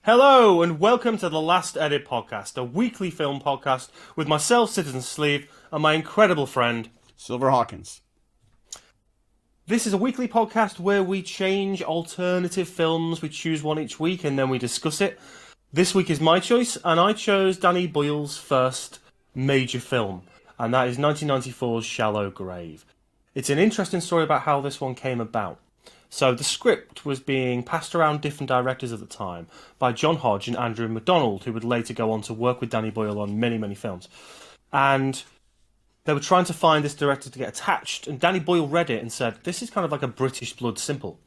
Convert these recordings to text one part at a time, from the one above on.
Hello and welcome to the Last Edit podcast, a weekly film podcast with myself, Citizen Sleeve, and my incredible friend, Silver Hawkins. This is a weekly podcast where we change alternative films. We choose one each week and then we discuss it. This week is my choice, and I chose Danny Boyle's first major film, and that is 1994's Shallow Grave. It's an interesting story about how this one came about. So the script was being passed around different directors at the time by John Hodge and Andrew McDonald, who would later go on to work with Danny Boyle on many, many films. And they were trying to find this director to get attached, and Danny Boyle read it and said, this is kind of like a British Blood Simple.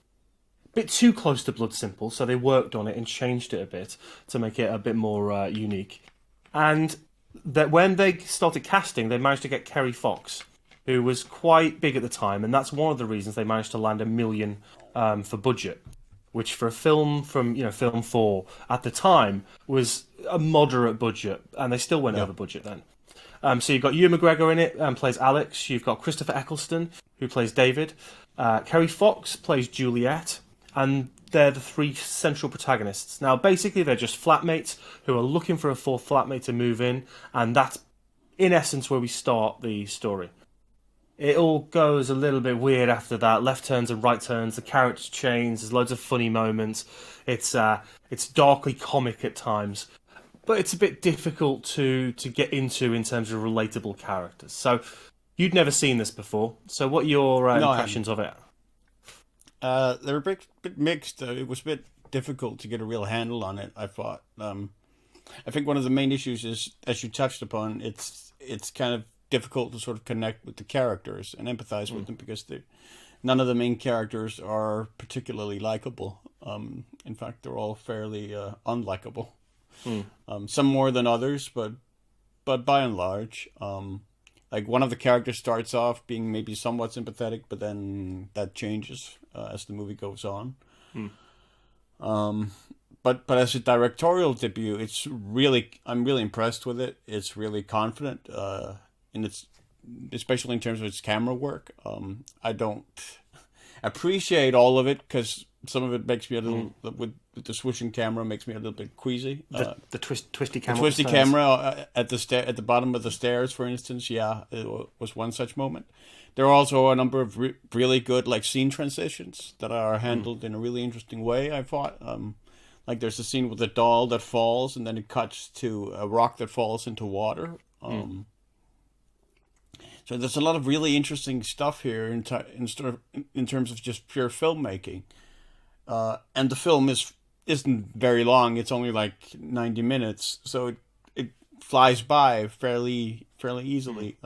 A bit too close to Blood Simple, so they worked on it and changed it a bit to make it a bit more unique. And that when they started casting, they managed to get Kerry Fox, who was quite big at the time, and that's one of the reasons they managed to land $1 million for budget, which for a film from film 4 at the time was a moderate budget, and they still went over budget then. So you've got Ewan McGregor in it and plays Alex. You've got Christopher Eccleston, who plays David. Kerry Fox plays Juliet, and they're the three central protagonists. Now, basically, they're just flatmates who are looking for a fourth flatmate to move in, and that's, in essence, where we start the story. It all goes a little bit weird after that. Left turns and right turns. The characters change. There's loads of funny moments. It's darkly comic at times, but it's a bit difficult to get into in terms of relatable characters. So you'd never seen this before. So what are your impressions of it? They were a bit mixed. It was a bit difficult to get a real handle on it, I thought. I think one of the main issues is, as you touched upon, it's kind of difficult to sort of connect with the characters and empathize with them because none of the main characters are particularly likable. In fact, they're all fairly unlikable. Some more than others, but by and large, like one of the characters starts off being maybe somewhat sympathetic, but then that changes as the movie goes on. But as a directorial debut, I'm really impressed with it. It's really confident. And it's especially in terms of its camera work. I don't appreciate all of it because some of it makes me a little with the switching camera makes me a little bit queasy. The twisty camera. The twisty camera at the bottom of the stairs, for instance. Yeah, it was one such moment. There are also a number of really good scene transitions that are handled in a really interesting way, I thought. Like there's a scene with a doll that falls, and then it cuts to a rock that falls into water. So there's a lot of really interesting stuff here in terms of just pure filmmaking, and the film isn't very long. It's only like 90 minutes, so it flies by fairly easily.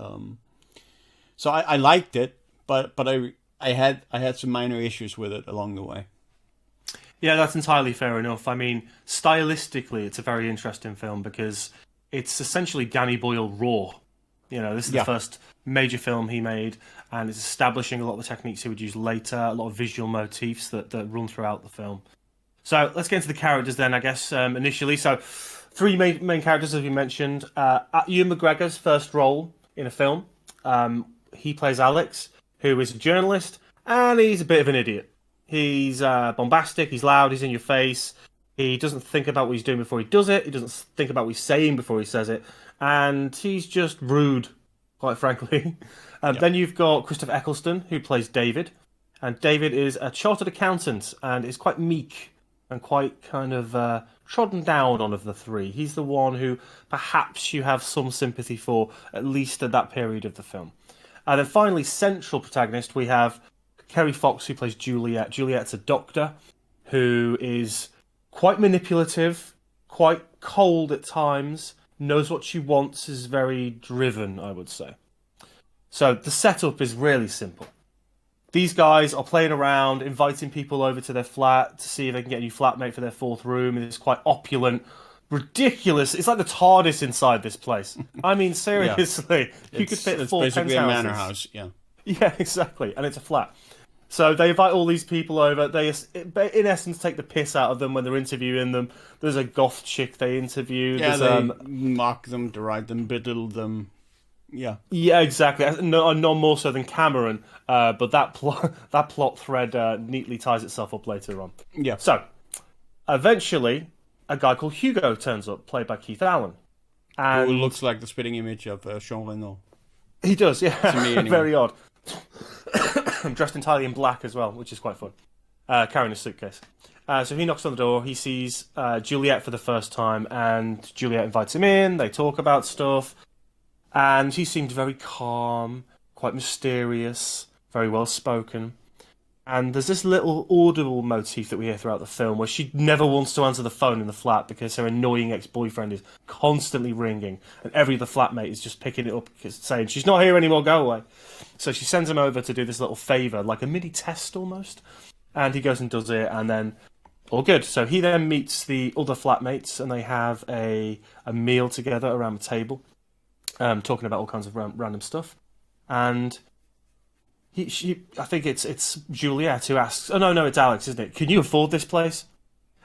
So I liked it, but I had some minor issues with it along the way. Yeah, that's entirely fair enough. I mean, stylistically, it's a very interesting film because it's essentially Danny Boyle raw. This is the first major film he made, and it's establishing a lot of the techniques he would use later, a lot of visual motifs that run throughout the film. So let's get into the characters then, I guess, initially. So three main characters, as we mentioned. Ewan McGregor's first role in a film. He plays Alex, who is a journalist, and he's a bit of an idiot. He's bombastic, he's loud, he's in your face. He doesn't think about what he's doing before he does it. He doesn't think about what he's saying before he says it. And he's just rude, quite frankly. Then you've got Christopher Eccleston, who plays David. And David is a chartered accountant and is quite meek and quite kind of trodden down on of the three. He's the one who perhaps you have some sympathy for, at least at that period of the film. And then finally, central protagonist, we have Kerry Fox, who plays Juliet. Juliet's a doctor who is quite manipulative, quite cold at times, knows what she wants, is very driven, I would say. So the setup is really simple. These guys are playing around, inviting people over to their flat to see if they can get a new flatmate for their fourth room. It's quite opulent, ridiculous. It's like the TARDIS inside this place. I mean, seriously, you could fit four penthouses. It's basically a manor house, yeah. Yeah, exactly, and it's a flat. So they invite all these people over. They, in essence, take the piss out of them when they're interviewing them. There's a goth chick they interview. Yeah, they mock them, deride them, belittle them. Yeah. Yeah, exactly. No more so than Cameron, but that plot thread neatly ties itself up later on. Yeah. So, eventually, a guy called Hugo turns up, played by Keith Allen. Who looks like the spitting image of Jean Reno. He does, yeah. To me, anyway. Very odd. Dressed entirely in black as well, which is quite fun. Carrying a suitcase. So he knocks on the door, he sees Juliet for the first time, and Juliet invites him in, they talk about stuff, and he seemed very calm, quite mysterious, very well spoken. And there's this little audible motif that we hear throughout the film where she never wants to answer the phone in the flat because her annoying ex-boyfriend is constantly ringing, and every other flatmate is just picking it up saying, she's not here anymore, go away. So she sends him over to do this little favour, like a mini test almost, and he goes and does it, and then all good. So he then meets the other flatmates, and they have a meal together around the table, talking about all kinds of random stuff, and I think it's Juliet who asks, oh no, it's Alex, isn't it? Can you afford this place?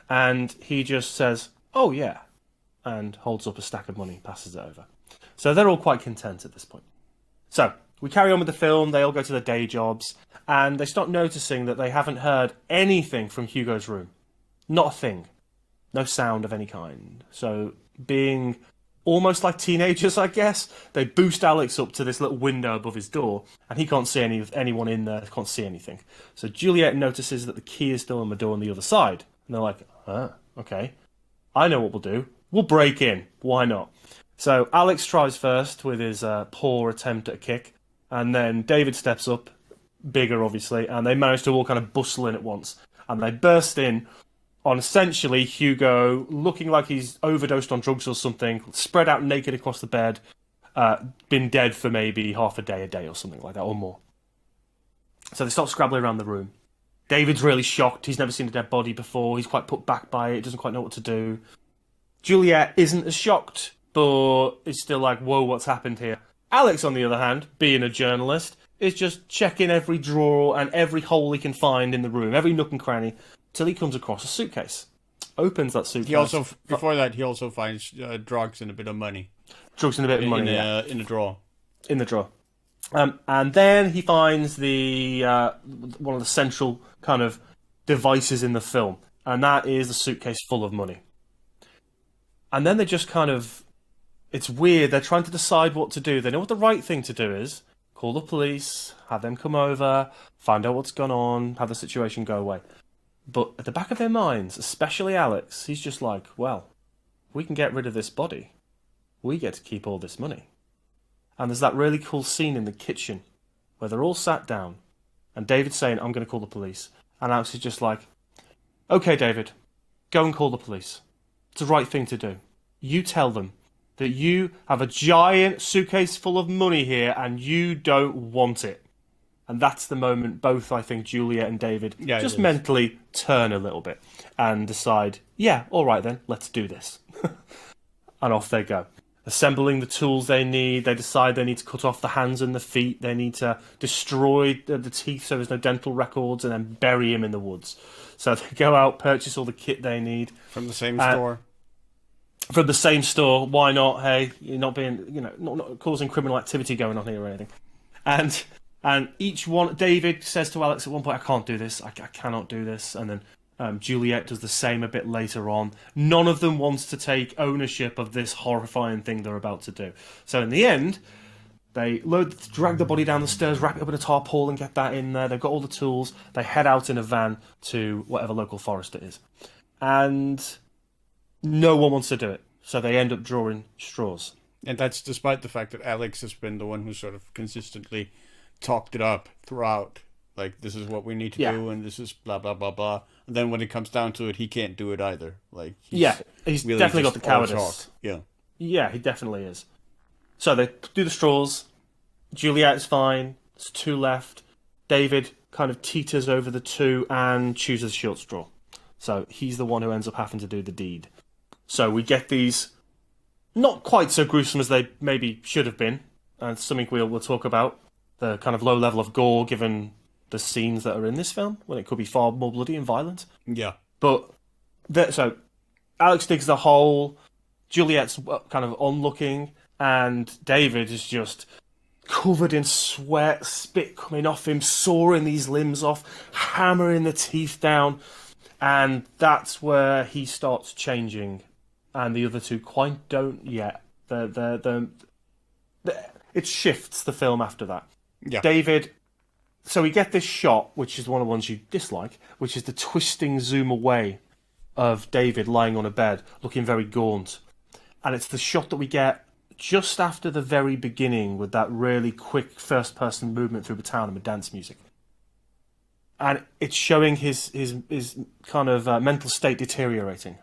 And he just says, oh yeah, and holds up a stack of money, passes it over. So they're all quite content at this point. So we carry on with the film, they all go to their day jobs, and they start noticing that they haven't heard anything from Hugo's room. Not a thing. No sound of any kind. So being almost like teenagers, I guess, they boost Alex up to this little window above his door, and he can't see anyone in there, can't see anything. So Juliet notices that the key is still on the door on the other side, and they're like, okay, I know what we'll do. We'll break in. Why not? So Alex tries first with his poor attempt at a kick, and then David steps up, bigger obviously, and they manage to all kind of bustle in at once, and they burst in on essentially Hugo looking like he's overdosed on drugs or something, spread out naked across the bed, been dead for maybe half a day or something like that, or more. So they start scrabbling around the room. David's really shocked. He's never seen a dead body before. He's quite put back by it. Doesn't quite know what to do. Juliet isn't as shocked, but is still like, whoa, what's happened here? Alex, on the other hand, being a journalist, is just checking every drawer and every hole he can find in the room, every nook and cranny, till he comes across a suitcase. Opens that suitcase. Before that, he also finds drugs and a bit of money. Drugs and a bit of money, in the drawer. In the drawer. And then he finds the one of the central kind of devices in the film, and that is the suitcase full of money. And then they just kind of... It's weird. They're trying to decide what to do. They know what the right thing to do is. Call the police, have them come over, find out what's gone on, have the situation go away. But at the back of their minds, especially Alex, he's just like, well, we can get rid of this body. We get to keep all this money. And there's that really cool scene in the kitchen where they're all sat down and David's saying, I'm going to call the police. And Alex is just like, okay, David, go and call the police. It's the right thing to do. You tell them that you have a giant suitcase full of money here and you don't want it. And that's the moment both, I think, Juliet and David just mentally turn a little bit and decide, yeah, all right then, let's do this. And off they go. Assembling the tools they need, they decide they need to cut off the hands and the feet, they need to destroy the teeth so there's no dental records, and then bury him in the woods. So they go out, purchase all the kit they need. From the same store. From the same store, why not? Hey, you're not being, not causing criminal activity going on here or anything. And each one, David says to Alex at one point, I can't do this, I cannot do this. And then Juliet does the same a bit later on. None of them wants to take ownership of this horrifying thing they're about to do. So in the end, they drag the body down the stairs, wrap it up in a tarpaulin and get that in there. They've got all the tools. They head out in a van to whatever local forest it is. And no one wants to do it. So they end up drawing straws. And that's despite the fact that Alex has been the one who sort of consistently talked it up throughout. Like, this is what we need to do, and this is blah, blah, blah, blah. And then when it comes down to it, he can't do it either. Like, he's really definitely got the cowardice. Yeah, he definitely is. So they do the straws. Juliet's fine. There's two left. David kind of teeters over the two and chooses short straw. So he's the one who ends up having to do the deed. So we get these not quite so gruesome as they maybe should have been, and something we'll talk about. The kind of low level of gore given the scenes that are in this film, when it could be far more bloody and violent. Yeah. But, so, Alex digs the hole, Juliet's kind of onlooking, and David is just covered in sweat, spit coming off him, sawing these limbs off, hammering the teeth down, And that's where he starts changing, and the other two quite don't yet. It shifts the film after that. Yeah. David. So we get this shot, which is one of the ones you dislike, which is the twisting zoom away of David lying on a bed, looking very gaunt. And it's the shot that we get just after the very beginning with that really quick first-person movement through the town and the dance music. And it's showing his kind of mental state deteriorating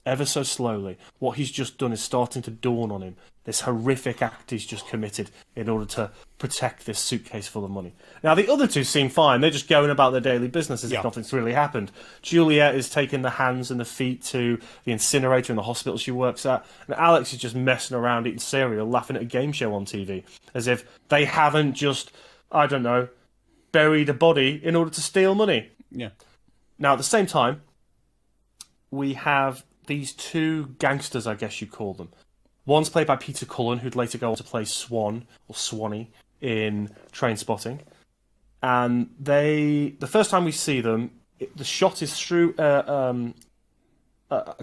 ever so slowly. What he's just done is starting to dawn on him. This horrific act he's just committed in order to protect this suitcase full of money. Now, the other two seem fine. They're just going about their daily business as if nothing's really happened. Juliet is taking the hands and the feet to the incinerator in the hospital she works at. And Alex is just messing around eating cereal, laughing at a game show on TV. As if they haven't just, I don't know, buried a body in order to steal money. Yeah. Now, at the same time, we have these two gangsters, I guess you'd call them. One's played by Peter Cullen, who'd later go on to play Swan, or Swanee, in Trainspotting. And the first time we see them, the shot is through a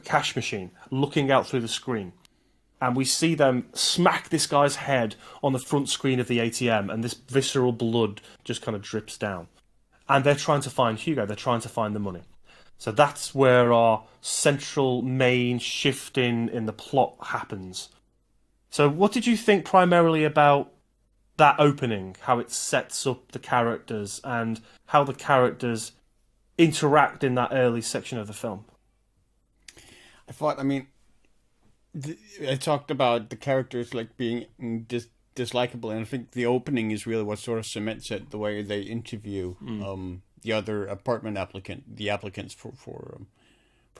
cash machine, looking out through the screen. And we see them smack this guy's head on the front screen of the ATM, and this visceral blood just kind of drips down. And they're trying to find Hugo, they're trying to find the money. So that's where our central main shift in the plot happens. So what did you think primarily about that opening, how it sets up the characters and how the characters interact in that early section of the film? I talked about the characters like being dislikable, and I think the opening is really what sort of cements it, the way they interview the other apartment applicants for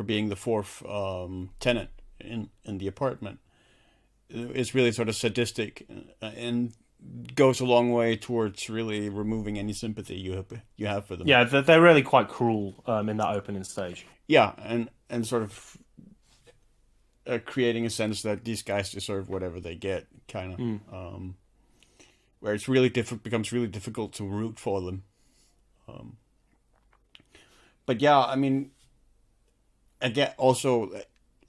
being the fourth tenant in the apartment. It's really sort of sadistic and goes a long way towards really removing any sympathy you have for them. Yeah, they're really quite cruel in that opening stage. Yeah, and sort of creating a sense that these guys deserve whatever they get, kind of. Where it's really becomes really difficult to root for them. But yeah, I mean, again, also,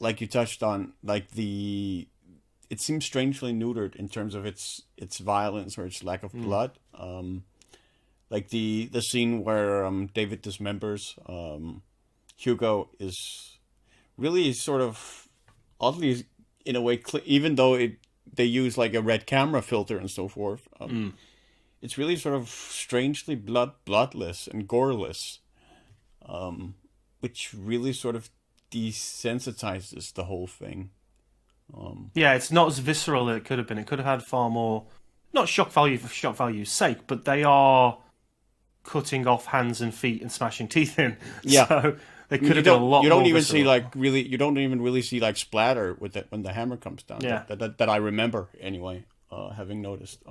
like you touched on, like it seems strangely neutered in terms of its violence or its lack of blood. Like the scene where David dismembers Hugo is really sort of oddly, in a way, even though they use like a red camera filter and so forth. It's really sort of strangely bloodless and goreless, which really sort of desensitizes the whole thing. Yeah, it's not as visceral as it could have been. It could have had far more, not shock value for shock value's sake, but they are cutting off hands and feet and smashing teeth in. Yeah. So they could have done a lot more. You don't even visceral. you don't even really see like splatter with it when the hammer comes down. Yeah. That I remember anyway, having noticed.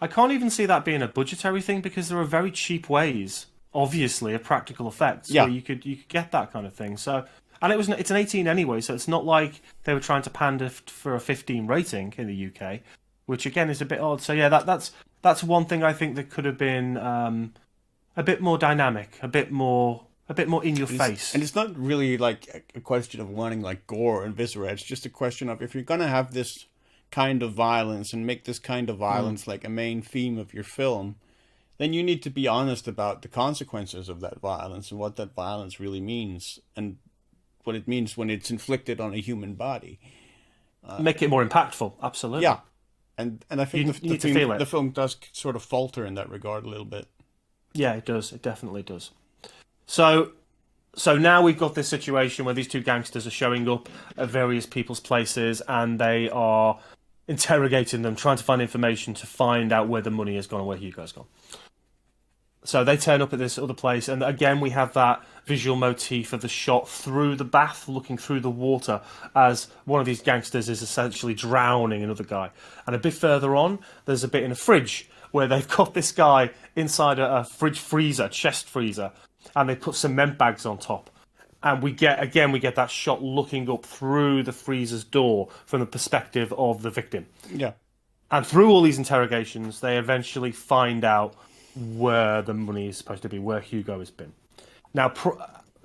I can't even see that being a budgetary thing because there are very cheap ways, obviously, of practical effects where you could get that kind of thing. So, and it's an 18 anyway, so it's not like they were trying to pander for a 15 rating in the UK, which again is a bit odd. So yeah, that's one thing I think that could have been a bit more dynamic, a bit more in your face. And it's not really like a question of wanting like gore and viscera. It's just a question of if you're gonna have this kind of violence and make this kind of violence like a main theme of your film, then you need to be honest about the consequences of that violence and what that violence really means and what it means when it's inflicted on a human body. Make it more impactful, absolutely. Yeah, and I think the film does sort of falter in that regard a little bit. Yeah, it does. It definitely does. So now we've got this situation where these two gangsters are showing up at various people's places and they are interrogating them, trying to find information to find out where the money has gone and where Hugo's gone. So they turn up at this other place, and again we have that visual motif of the shot through the bath, looking through the water, as one of these gangsters is essentially drowning another guy. And a bit further on, there's a bit in a fridge where they've got this guy inside a fridge freezer, chest freezer, and they put cement bags on top. And we get that shot looking up through the freezer's door from the perspective of the victim. Yeah. And through all these interrogations, they eventually find out where the money is supposed to be, where Hugo has been. Now,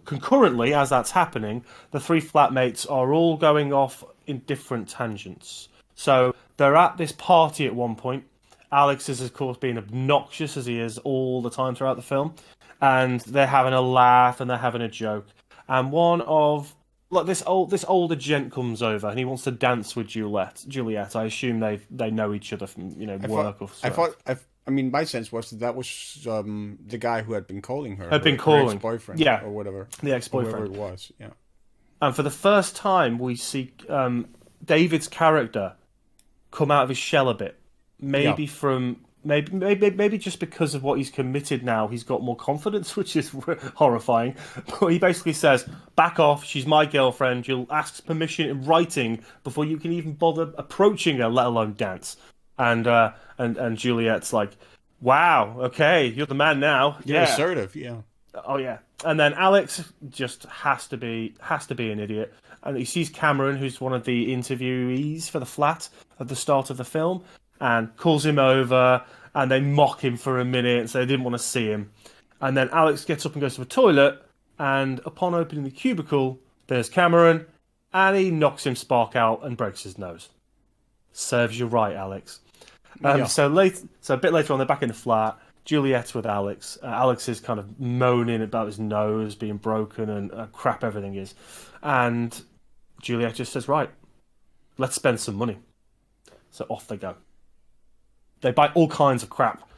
concurrently, as that's happening, the three flatmates are all going off in different tangents. So they're at this party at one point. Alex is, of course, being obnoxious as he is all the time throughout the film, and they're having a laugh and they're having a joke. And one of this older gent comes over and he wants to dance with Juliet. I assume they know each other from work or stuff. I mean, my sense was that was the guy who had been calling her. Had been calling. Her ex-boyfriend, yeah, or whatever. The ex-boyfriend. Whoever it was, yeah. And for the first time, we see David's character come out of his shell a bit. Maybe just because of what he's committed now, he's got more confidence, which is horrifying. But he basically says, "Back off. She's my girlfriend. You'll ask permission in writing before you can even bother approaching her, let alone dance." And Juliet's like, "Wow, okay, you're the man now." You're assertive, yeah. Oh yeah. And then Alex just has to be an idiot, and he sees Cameron, who's one of the interviewees for the flat at the start of the film, and calls him over, and they mock him for a minute and say they didn't want to see him. And then Alex gets up and goes to the toilet, and upon opening the cubicle, there's Cameron, and he knocks him spark out and breaks his nose. Serves you right, Alex. So a bit later on, they're back in the flat. Juliet's with Alex. Alex is kind of moaning about his nose being broken and crap everything is. And Juliet just says, "Right, let's spend some money." So off they go. They buy all kinds of crap.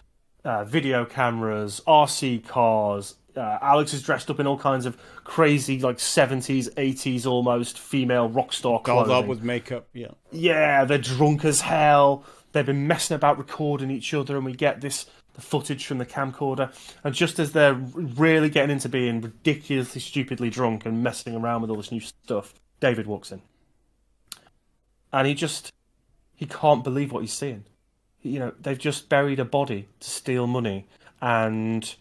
Video cameras, RC cars. Alex is dressed up in all kinds of crazy, like 70s, 80s almost, female rock star clothing. Dolled up with makeup, yeah. Yeah, they're drunk as hell. They've been messing about recording each other, and we get the footage from the camcorder. And just as they're really getting into being ridiculously, stupidly drunk and messing around with all this new stuff, David walks in. And he can't believe what he's seeing. They've just buried a body to steal money, and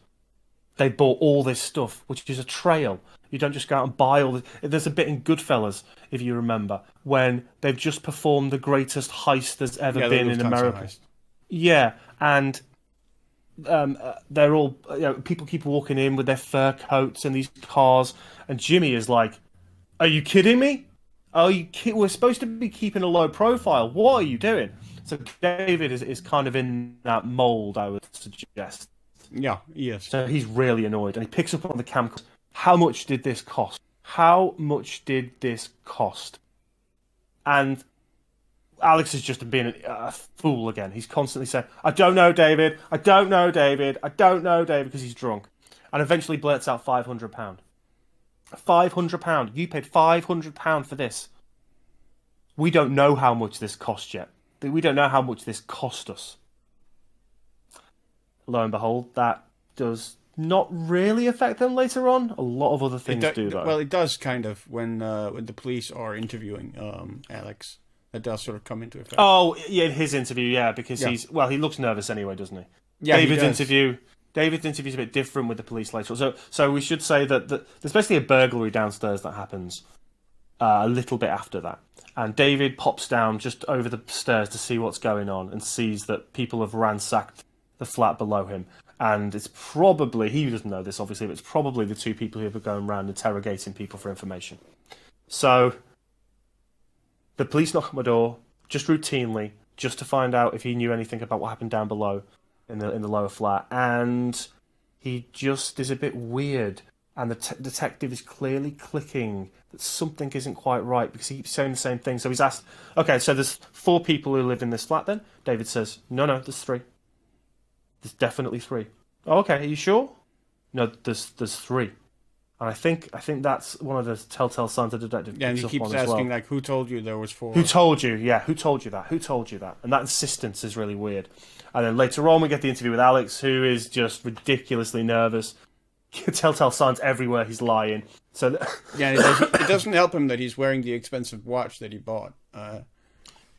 they bought all this stuff, which is a trail. You don't just go out and buy all this. There's a bit in Goodfellas, if you remember, when they've just performed the greatest heist there's ever been in America. Heist. Yeah, and they're all people keep walking in with their fur coats and these cars, and Jimmy is like, "Are you kidding me? We're supposed to be keeping a low profile. What are you doing?" So David is kind of in that mold, I would suggest. Yeah, yes. So he's really annoyed, and he picks up on the camcorder. How much did this cost? How much did this cost? And Alex is just being a fool again. He's constantly saying, "I don't know, David. I don't know, David. I don't know, David," because he's drunk. And eventually blurts out £500. £500. You paid £500 for this. We don't know how much this cost yet. We don't know how much this cost us. Lo and behold, that does not really affect them later on. A lot of other things do, though. Well, it does kind of when the police are interviewing Alex. It does sort of come into effect. Oh, yeah, in his interview, yeah, because he looks nervous anyway, doesn't he? Yeah, David's interview is a bit different with the police later on. So we should say that there's basically a burglary downstairs that happens a little bit after that. And David pops down just over the stairs to see what's going on and sees that people have ransacked the flat below him. And it's probably, he doesn't know this obviously, but it's probably the two people who have been going around interrogating people for information. So the police knock on my door, just routinely, just to find out if he knew anything about what happened down below in the lower flat. And he just is a bit weird. And the detective is clearly clicking that something isn't quite right because he keeps saying the same thing. So he's asked, "Okay, so there's 4 people who live in this flat then?" David says, No, there's 3. There's definitely 3. "Oh, okay, are you sure?" "No, there's 3. And I think that's one of the telltale signs of detective. Yeah, and he keeps asking, like, "Who told you there was 4? Who told you? Yeah, who told you that? Who told you that?" And that insistence is really weird. And then later on, we get the interview with Alex, who is just ridiculously nervous. Telltale signs everywhere he's lying. So yeah, it doesn't help him that he's wearing the expensive watch that he bought.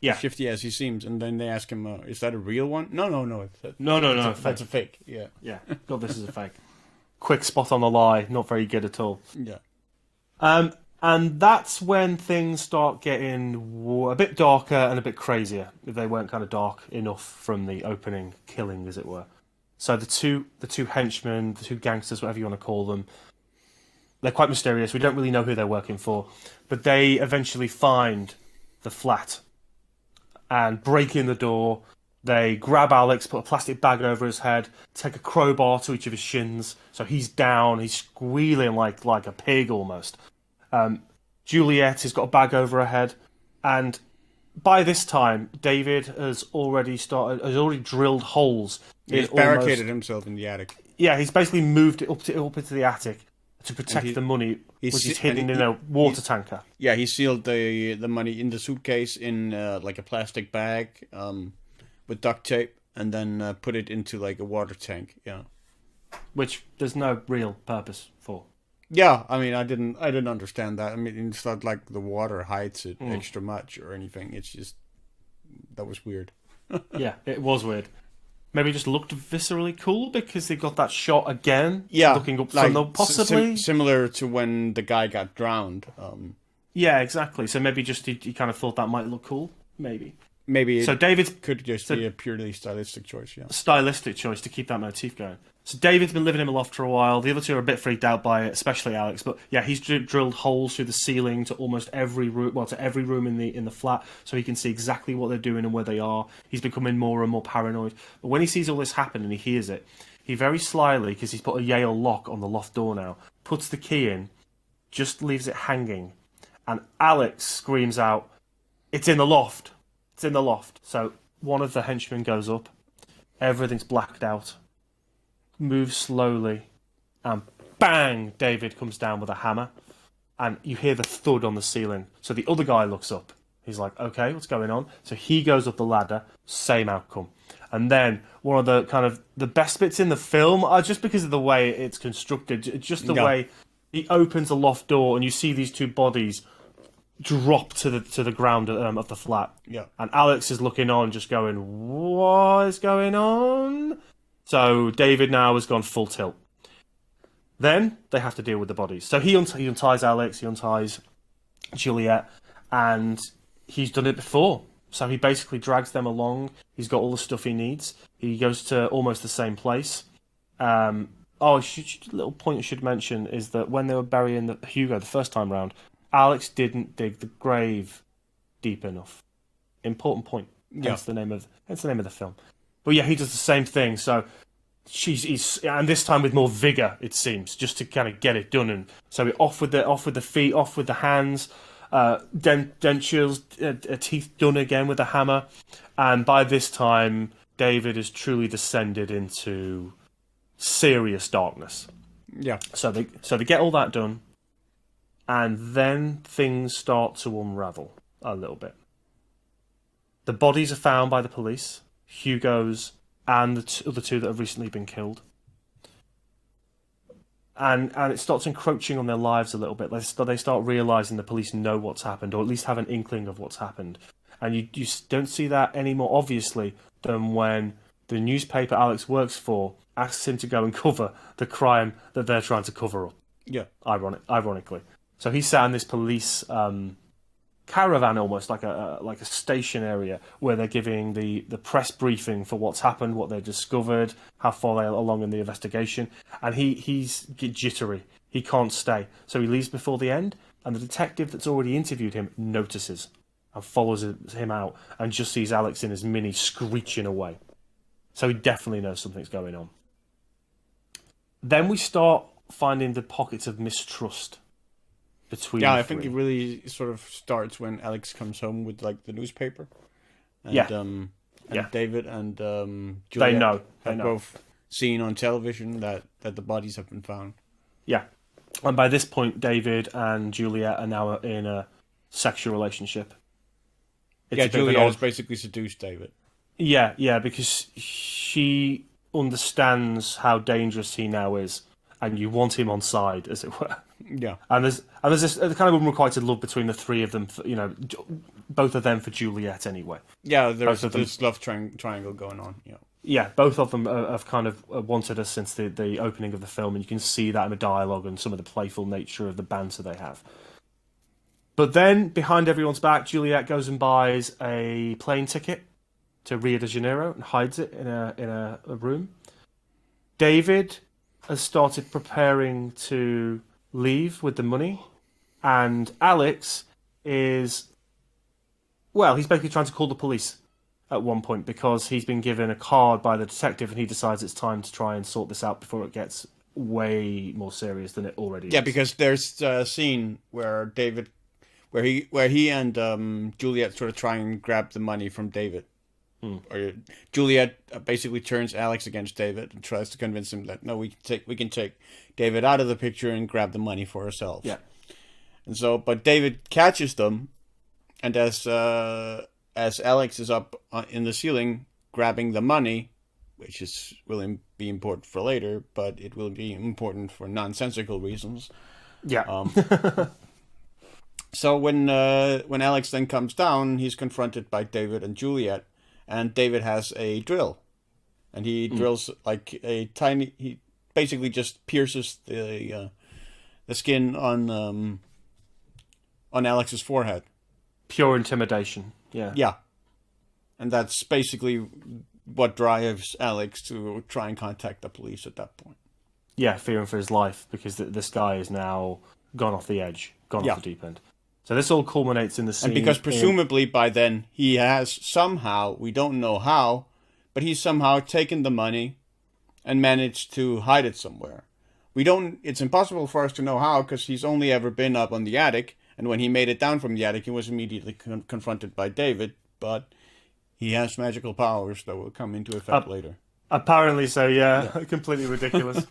Shifty as he seems, and then they ask him, "Is that a real one?" No. That's a fake. Yeah. God, this is a fake. Quick spot on the lie, not very good at all. Yeah. And that's when things start getting a bit darker and a bit crazier. If they weren't kind of dark enough from the opening killing, as it were. So the two henchmen, the 2 gangsters, whatever you want to call them, They're quite mysterious. We don't really know who they're working for, but they eventually find the flat and break in the door. They grab Alex, put a plastic bag over his head, take a crowbar to each of his shins, so he's down. He's squealing like a pig almost. Juliet has got a bag over her head, and by this time, David has already drilled holes. He's barricaded himself in the attic. Yeah, he's basically moved it up into the attic to protect the money, which is hidden in a water tanker. Yeah, he sealed the money in the suitcase in like a plastic bag with duct tape, and then put it into like a water tank. Yeah, which there's no real purpose for. Yeah, I mean, I didn't understand that. I mean, it's not like the water hides it extra much or anything. It's just that was weird. Yeah, it was weird. Maybe it just looked viscerally cool because they got that shot again. Yeah, looking up like, from the possibly similar to when the guy got drowned. Yeah, exactly. So maybe just he kind of thought that might look cool. Maybe. So David could just be a purely stylistic choice. Yeah, stylistic choice to keep that motif going. So David's been living in a loft for a while. The other two are a bit freaked out by it, especially Alex. But yeah, he's drilled holes through the ceiling to almost every room, to every room in the flat, so he can see exactly what they're doing and where they are. He's becoming more and more paranoid. But when he sees all this happen and he hears it, he very slyly, because he's put a Yale lock on the loft door now, puts the key in, just leaves it hanging, and Alex screams out, "It's in the loft! It's in the loft!" So one of the henchmen goes up. Everything's blacked out. Moves slowly, and bang! David comes down with a hammer, and you hear the thud on the ceiling. So the other guy looks up. He's like, "Okay, what's going on?" So he goes up the ladder. Same outcome. And then one of the kind of the best bits in the film, just because of the way it's constructed, just the way he opens the loft door, and you see these two bodies drop to the ground of the flat. Yeah, and Alex is looking on, just going, "What is going on?" So David now has gone full tilt. Then they have to deal with the bodies. So he unties Alex, he unties Juliet, and he's done it before. So he basically drags them along. He's got all the stuff he needs. He goes to almost the same place. A little point I should mention is that when they were burying Hugo the first time round, Alex didn't dig the grave deep enough. Important point. That's the name of the film. But yeah, he does the same thing. So and this time with more vigor, it seems, just to kind of get it done. And so off with the feet, off with the hands, dentures, teeth done again with a hammer. And by this time, David has truly descended into serious darkness. Yeah. So they get all that done, and then things start to unravel a little bit. The bodies are found by the police. Hugo's and the other two that have recently been killed. And it starts encroaching on their lives a little bit. They start realising the police know what's happened, or at least have an inkling of what's happened. And you don't see that any more obviously than when the newspaper Alex works for asks him to go and cover the crime that they're trying to cover up. Yeah. Ironically. So he's sat in this police caravan, almost like a station area, where they're giving the press briefing for what's happened, what they've discovered, how far they're along in the investigation, and he's jittery. He can't stay, so he leaves before the end, and the detective that's already interviewed him notices and follows him out, and just sees Alex in his Mini screeching away. So he definitely knows something's going on. Then we start finding the pockets of mistrust between I think it really sort of starts when Alex comes home with like the newspaper. And, David and Juliet have both seen on television that the bodies have been found. Yeah. And by this point, David and Juliet are now in a sexual relationship. Juliet has basically seduced David. Yeah, because she understands how dangerous he now is, and you want him on side, as it were. Yeah, and there's this kind of unrequited love between the three of them. Both of them for Juliet anyway. Yeah, there's this love triangle going on. Yeah, both of them have kind of wanted us since the opening of the film, and you can see that in the dialogue and some of the playful nature of the banter they have. But then, behind everyone's back, Juliet goes and buys a plane ticket to Rio de Janeiro and hides it in a room. David has started preparing to leave with the money, and Alex is, well, he's basically trying to call the police at one point because he's been given a card by the detective, and he decides it's time to try and sort this out before it gets way more serious than it already is. Yeah, because there's a scene where where he and Juliet sort of try and grab the money from David. Or Juliet basically turns Alex against David and tries to convince him that no, we can take David out of the picture and grab the money for ourselves. Yeah. And so, but David catches them, and as Alex is up in the ceiling grabbing the money, which will be important for later, but it will be important for nonsensical reasons. Yeah. So when Alex then comes down, he's confronted by David and Juliet. And David has a drill, and he drills like a tiny. He basically just pierces the skin on Alex's forehead. Pure intimidation. Yeah. Yeah, and that's basically what drives Alex to try and contact the police at that point. Yeah, fearing for his life because this guy is now gone off the edge, gone off the deep end. So this all culminates in the scene. And because presumably by then he has somehow, we don't know how, but he's somehow taken the money and managed to hide it somewhere. It's impossible for us to know how because he's only ever been up on the attic. And when he made it down from the attic, he was immediately confronted by David. But he has magical powers that will come into effect later. Apparently so, yeah. Completely ridiculous.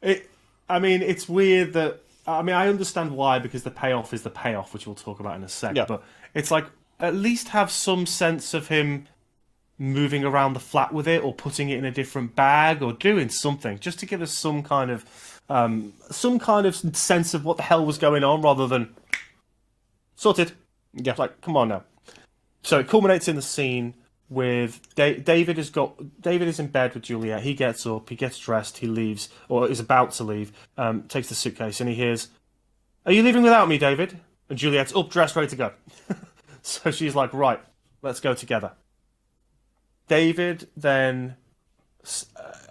It's weird that... I understand why, because the payoff is the payoff, which we'll talk about in a sec. Yeah. But it's like, at least have some sense of him moving around the flat with it, or putting it in a different bag, or doing something, just to give us some kind of sense of what the hell was going on, rather than sorted. Yeah. It's like, come on now. So it culminates in the scene with David is in bed with Juliet. He gets up, he gets dressed, he leaves, or is about to leave, takes the suitcase, and he hears, "Are you leaving without me, David?" And Juliet's up, dressed, ready to go. So she's like, "Right, let's go together." David then,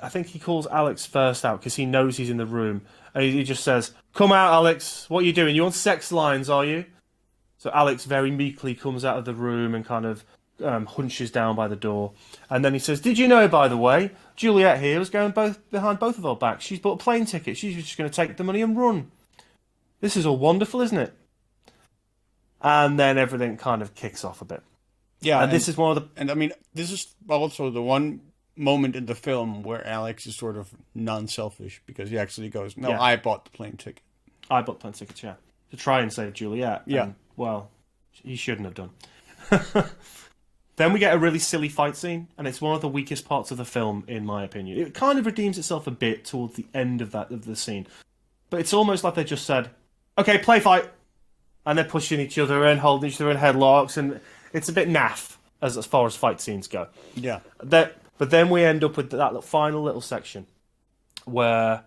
I think he calls Alex first out because he knows he's in the room, and he just says, "Come out, Alex, what are you doing? You on sex lines, are you?" So Alex very meekly comes out of the room and kind of hunches down by the door, and then he says, "Did you know, by the way, Juliet here was going behind both of our backs. She's bought a plane ticket. She's just going to take the money and run. This is all wonderful, isn't it?" And then everything kind of kicks off a bit. Yeah, and this is one of the... And this is also the one moment in the film where Alex is sort of non-selfish, because he actually goes, "No, I bought the plane ticket. I bought the plane ticket, yeah. To try and save Juliet." Yeah. And, well, he shouldn't have done. Then we get a really silly fight scene, and it's one of the weakest parts of the film, in my opinion. It kind of redeems itself a bit towards the end of the scene. But it's almost like they just said, "Okay, play fight." And they're pushing each other and holding each other in headlocks, and it's a bit naff as far as fight scenes go. Yeah. But then we end up with that final little section where...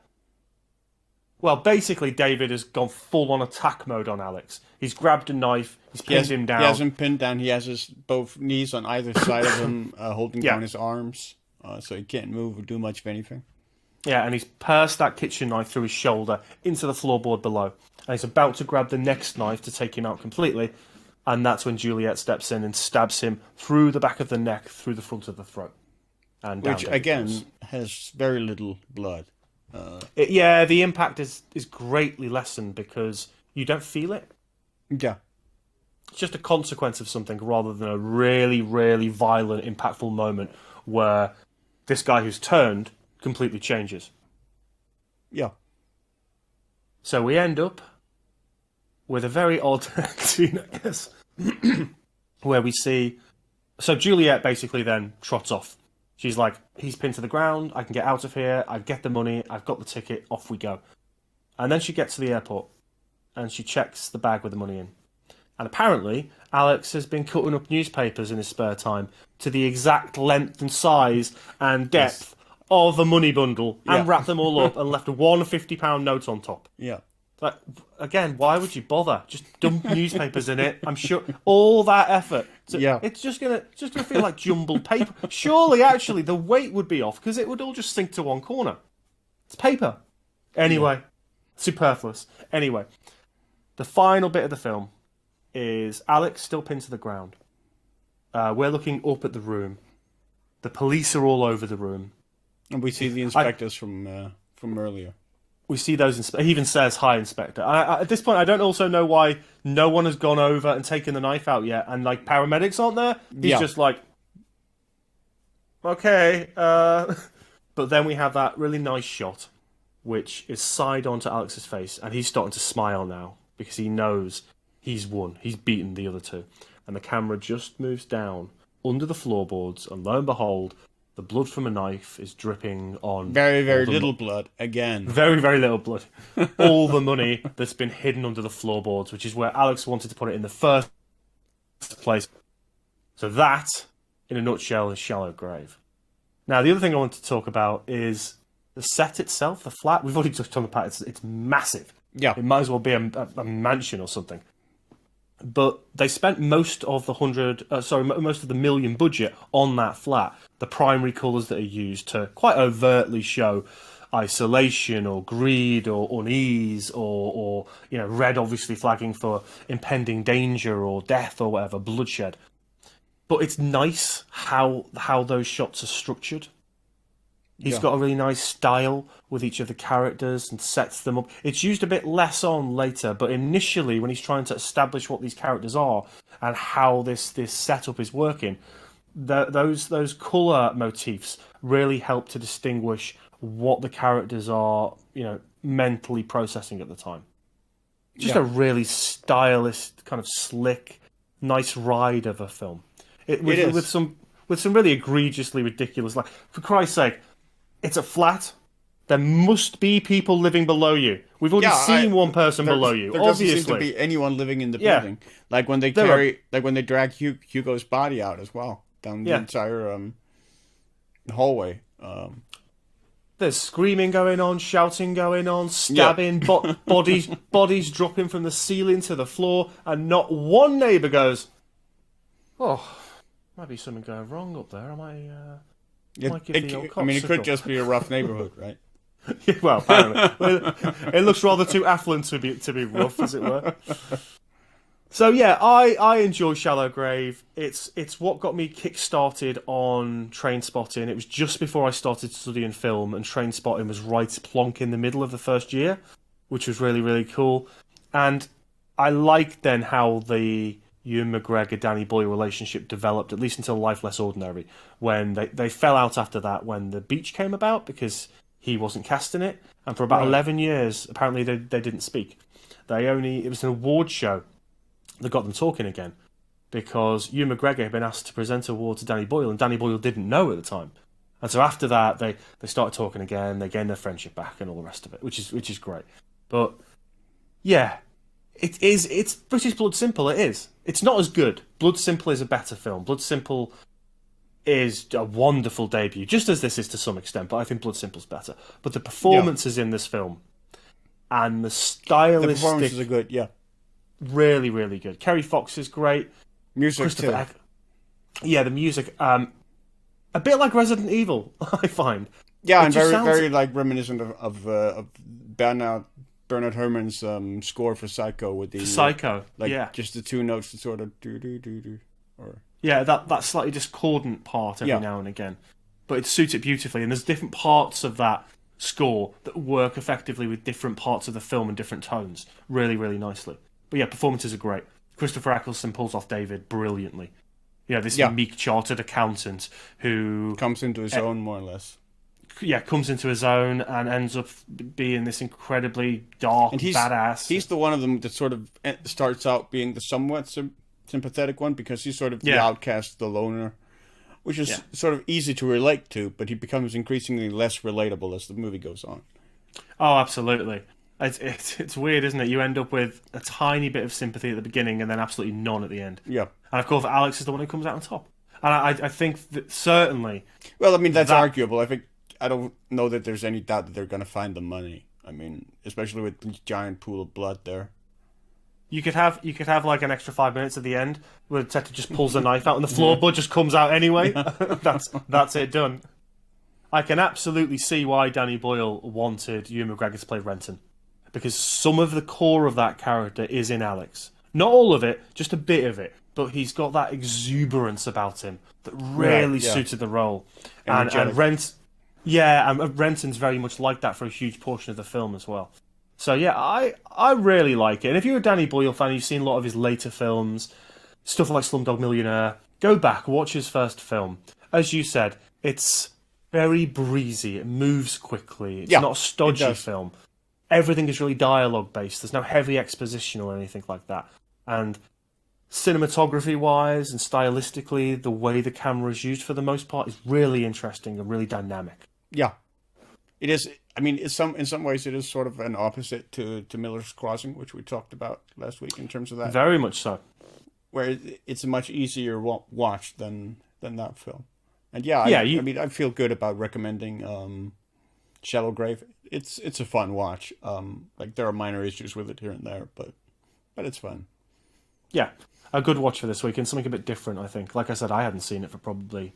Well, basically, David has gone full-on attack mode on Alex. He's grabbed a knife, he's pinned him down. He has him pinned down, he has his both knees on either side of him, holding down his arms, so he can't move or do much of anything. Yeah, and he's pursed that kitchen knife through his shoulder into the floorboard below. And he's about to grab the next knife to take him out completely, and that's when Juliet steps in and stabs him through the back of the neck, through the front of the throat. And which, again, has very little blood. The impact is greatly lessened because you don't feel it. Yeah. It's just a consequence of something rather than a really, really violent, impactful moment where this guy who's turned completely changes. Yeah. So we end up with a very odd scene, I guess, where we see... So Juliet basically then trots off. She's like, "He's pinned to the ground, I can get out of here, I get the money, I've got the ticket, off we go." And then she gets to the airport, and she checks the bag with the money in. And apparently, Alex has been cutting up newspapers in his spare time to the exact length and size and depth of a money bundle, and wrapped them all up and left one £50 note on top. Yeah. Like, again, why would you bother? Just dump newspapers in it. I'm sure all that effort. It's just gonna feel like jumbled paper. Surely, actually, the weight would be off because it would all just sink to one corner. It's paper. Anyway, superfluous. Anyway, the final bit of the film is Alex still pinned to the ground. We're looking up at the room. The police are all over the room. And we see the inspectors from earlier. We see those. He even says, "Hi, Inspector." At this point, I don't also know why no one has gone over and taken the knife out yet, and like paramedics aren't there. He's just like, "Okay." But then we have that really nice shot, which is side onto Alex's face, and he's starting to smile now because he knows he's won. He's beaten the other two, and the camera just moves down under the floorboards, and lo and behold, the blood from a knife is dripping on... Very, very little blood, again. Very, very little blood. All the money that's been hidden under the floorboards, which is where Alex wanted to put it in the first place. So that, in a nutshell, is Shallow Grave. Now, the other thing I want to talk about is the set itself, the flat. We've already touched on the fact it's massive. Yeah. It might as well be a mansion or something. But they spent most of the most of the million budget on that flat. The primary colours that are used to quite overtly show isolation or greed or unease or red obviously flagging for impending danger or death or whatever, bloodshed. But it's nice how those shots are structured. He's got a really nice style with each of the characters and sets them up. It's used a bit less on later, but initially when he's trying to establish what these characters are and how this setup is working, those colour motifs really help to distinguish what the characters are, mentally processing at the time. Just a really stylish, kind of slick, nice ride of a film. With some really egregiously ridiculous, like, for Christ's sake, it's a flat. There must be people living below you. We've already seen one person below you. There obviously, doesn't seem to be anyone living in the building. Like when they drag Hugo's body out as well down the entire hallway. There's screaming going on, shouting going on, stabbing, bodies dropping from the ceiling to the floor, and not one neighbour goes, "Oh, might be something going wrong up there. It could just be a rough neighbourhood, right? Yeah, well, apparently. It looks rather too affluent to be rough, as it were. So yeah, I enjoy Shallow Grave. It's what got me kick-started on Trainspotting. It was just before I started studying film, and Trainspotting was right plonk in the middle of the first year, which was really, really cool. And I liked then how the Ewan McGregor, Danny Boyle relationship developed, at least until Life Less Ordinary, when they fell out after that when The Beach came about because he wasn't casting it, and for about 11 years apparently they didn't speak. It was an award show that got them talking again because Ewan McGregor had been asked to present an award to Danny Boyle, and Danny Boyle didn't know at the time. And so after that they started talking again, they gained their friendship back and all the rest of it, which is great. But yeah, it's British Blood Simple, it is. It's not as good. Blood Simple is a better film. Blood Simple is a wonderful debut, just as this is to some extent, but I think Blood Simple's better. But the performances in this film and the stylistic... The performances are good, yeah. Really, really good. Kerry Fox is great. Music too. Yeah, the music. A bit like Resident Evil, I find. Yeah, and very like reminiscent of Bernard Herrmann's score for Psycho with the Psycho, just the two notes that sort of do or that slightly discordant part every now and again, but it suits it beautifully. And there's different parts of that score that work effectively with different parts of the film and different tones, really, really nicely. But yeah, performances are great. Christopher Eccleston pulls off David brilliantly. This meek chartered accountant who comes into his own more or less. Yeah, comes into his own and ends up being this incredibly dark, badass. He's the one of them that sort of starts out being the somewhat sympathetic one because he's sort of the outcast, the loner, which is sort of easy to relate to, but he becomes increasingly less relatable as the movie goes on. Oh, absolutely. It's weird, isn't it? You end up with a tiny bit of sympathy at the beginning and then absolutely none at the end. Yeah. And of course, Alex is the one who comes out on top. And I think that certainly... Well, I mean, that's arguable. I don't know that there's any doubt that they're going to find the money. I mean, especially with the giant pool of blood there. You could have like an extra 5 minutes at the end where the detective just pulls the knife out and the floorboard just comes out anyway. That's it, done. I can absolutely see why Danny Boyle wanted Ewan McGregor to play Renton. because some of the core of that character is in Alex. Not all of it, just a bit of it. But he's got that exuberance about him that really suited the role. And Renton's very much like that for a huge portion of the film as well. So yeah, I really like it. And if you're a Danny Boyle fan, you've seen a lot of his later films, stuff like Slumdog Millionaire, go back, watch his first film. As you said, it's very breezy. It moves quickly. It's not a stodgy film. Everything is really dialogue based. There's no heavy exposition or anything like that. And cinematography-wise and stylistically, the way the camera is used for the most part is really interesting and really dynamic. Yeah, it is. I mean, in some ways, it is sort of an opposite to Miller's Crossing, which we talked about last week in terms of that. Very much so. Where it's a much easier watch than that film. And I mean, I feel good about recommending Shallow Grave. It's a fun watch. Like there are minor issues with it here and there, but it's fun. Yeah, a good watch for this week and something a bit different, I think. Like I said, I hadn't seen it for probably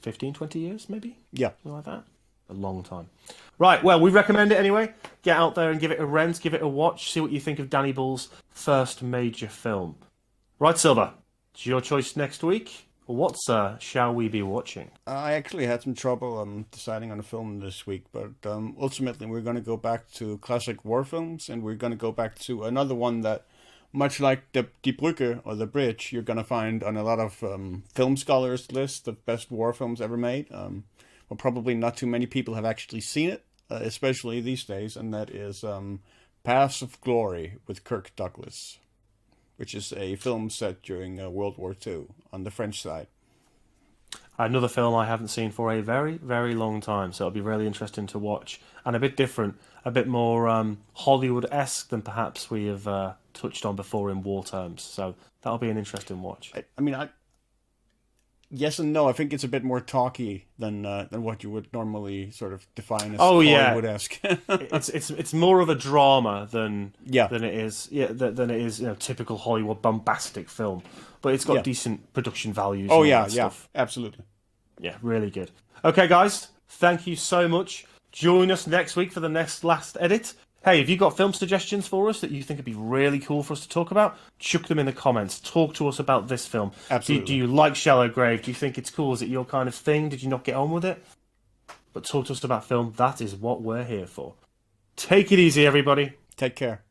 15, 20 years, maybe? Yeah. Something like that. A long time. Right, well, we recommend it anyway. Get out there and give it a rent, give it a watch, see what you think of Danny Boyle's first major film. Right, Silver, it's your choice next week. What shall we be watching? I actually had some trouble deciding on a film this week, but ultimately we're going to go back to classic war films, and we're going to go back to another one that, much like Die Brücke, or The Bridge, you're going to find on a lot of film scholars' lists of best war films ever made. Well, probably not too many people have actually seen it, especially these days, and that is Paths of Glory with Kirk Douglas, which is a film set during World War II on the French side. Another film I haven't seen for a very, very long time, so it'll be really interesting to watch. And a bit different, a bit more Hollywood-esque than perhaps we have touched on before in war terms. So that'll be an interesting watch. I mean, yes and no. I think it's a bit more talky than what you would normally sort of define as Hollywood-esque. it's more of a drama than it is typical Hollywood bombastic film. But it's got decent production values. Stuff. Absolutely. Yeah, really good. Okay, guys, thank you so much. Join us next week for the last edit. Hey, have you got film suggestions for us that you think would be really cool for us to talk about? Chuck them in the comments. Talk to us about this film. Absolutely. Do you like Shallow Grave? Do you think it's cool? Is it your kind of thing? Did you not get on with it? But talk to us about film. That is what we're here for. Take it easy, everybody. Take care.